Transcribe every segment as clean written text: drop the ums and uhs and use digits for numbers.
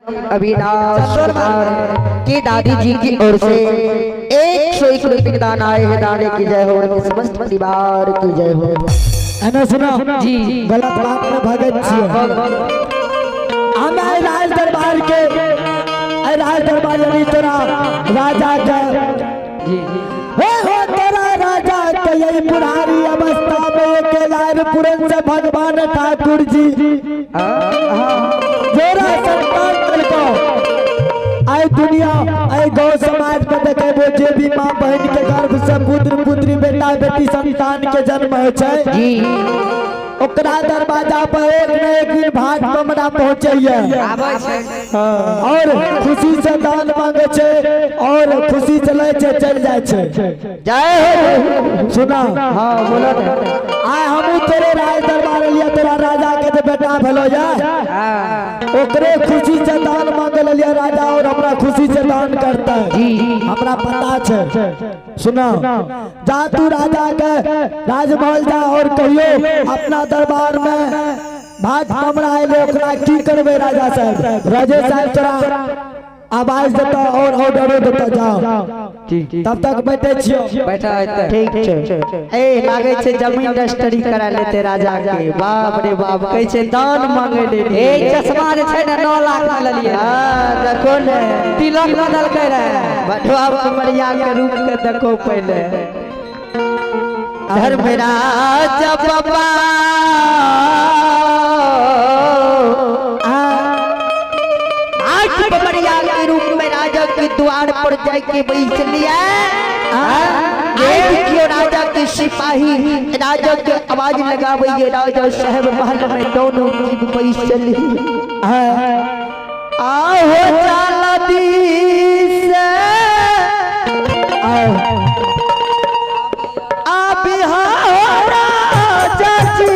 अविनाश की दादी जी की ओर से 101 रुपये दान आए हैं। दाने की जय हो, उनके समस्त परिवार की जय हो। एना सुना जी गलत बात में भगत छिए हम आए राज दरबार के राज दरबार यानी तोरा राजा का जी हो तेरा राजा के यही पुरानी अवस्था में के लाल पुरन से भगवान ठाकुर जी जोरा संतान को आए दुनिया आए गौ समाज में देखे वो जे भी माँ बहन के गर्भ से पुत्र पुत्री बेटा बेटी संतान के जन्म हो जी ओकरा दरवाजा पर एक न एक दिन भाट बमरा पहुंचे और खुशी से दान मांगे छे और खुशी चले छे चल जाए छे। जय हो सुना हां बोलो आए हम तेरे राज दरबार लिया तेरा राजा के बेटा भेलो जा ओकरे खुशी से दान मांगे लिया राजा और हमरा खुशी से दान करता है जी हमरा पता छे। सुना जा तू राजा के राजमहल जा और कहियो अपना दरबार में भाट बमरा आइले ओकरा की करबे राजा साहब राजे साहब तोरा आवाज देता और ऑर्डर देता जाओ तब तक बैठे छियो बैठा है ठीक छे। ए लागे छे जमीन रजिस्ट्री करा लेते राजा के। बाप रे बाप कहै छे दान मांगे ले ए चश्मा जे छे ना 9 लाख में लेलिए। हां देखो ने तिलक बदल के रहे बटवा कमरिया के रूप के देखो पहले धर्मराज बाबा बमरिया के रूप में राजा के द्वार पर जाके बैठ लिया। देखियो राजा के सिपाही राजा के आवाज लगावे राजा साहब महल में दोनों जीव बैठल आओ चालदी से आ बिहार राजा जी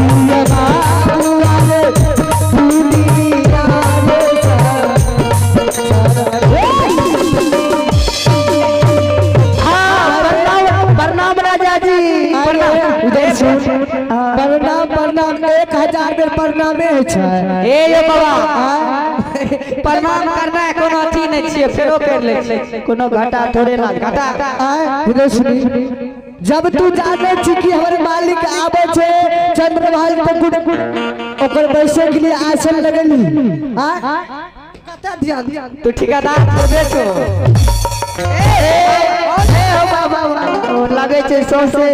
ये बाबू आले दुनिया प्रणाम राजा जी। प्रणाम प्रणाम 1000 बेर प्रणामे होइ छै। ए यो बाबा प्रणाम करना है कोनो अथी नहीं छिए, फेरो कर ले कोनो घाटा थोड़े ना घाटा। बुझे सुनी, जब तू जाने छी कि हमर मालिक आबे छै चंद्रभाल मुकुट ओकर बैसे के लिए आसन लगली कता दिया तू ठेकेदार थोड़े छो। ए हो बाबा लगे छै सौसे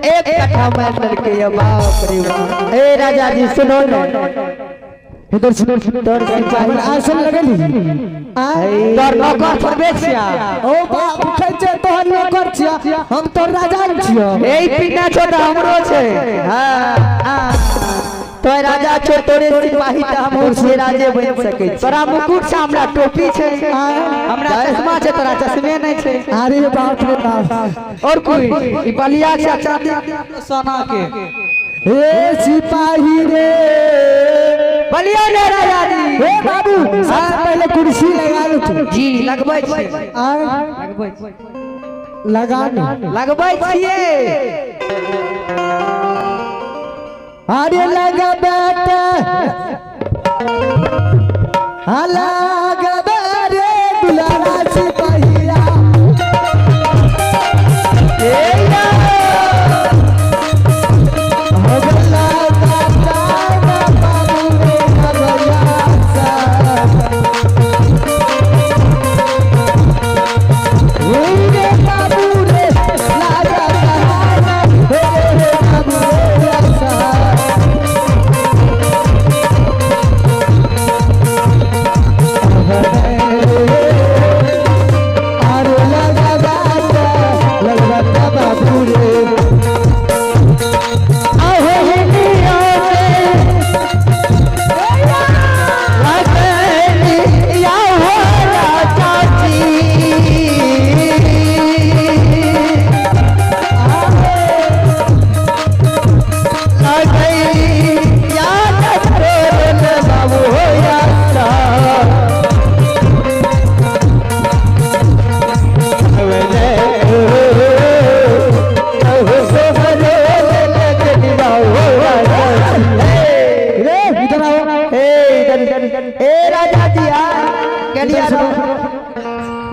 एक कट्ठा मार लड़के ये बाप रे बाप। ए राजा जी सुनो ना, इधर सुनो तोर सिपाही आसन लगली तोर नौकर थोड़े छिया। ओ बाप कहै छै तोहर नौकर छिया, हम तोर राजा छियो। ए पीना छोटा हमरो छै। हां तो राजा छो तोरे सिपाही त हम से राजे बन सकै छी। तोरा मुकुट से हमरा टोपी छै, हमरा चश्मा छै, तोरा चश्मे नहीं छै। अरे बाप रे बाप। और कोई ई बलिया से चांदी सोना के ए सिपाही रे बलिया ने राजा जी। ए बाबू सबसे पहले कुर्सी लगा लो तू। जी लगबै छी, लगबै लगा लो लगबै छिए। अरे लगा बेटा लगा रे दुलारा सिपाहिया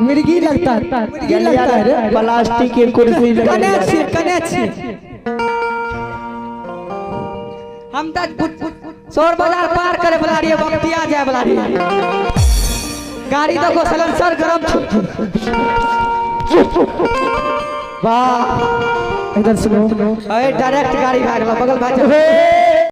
मिर्गी लगता है रे प्लास्टिक के कुर्सी कने छी हम तक सौर बाजार पार करे वाला रहिए, बख्तिया जाए वाला रहिए। गाड़ी तो को सलेंसर गरम वाह इधर सुनो अरे डायरेक्ट गाड़ी भाग बगल भाग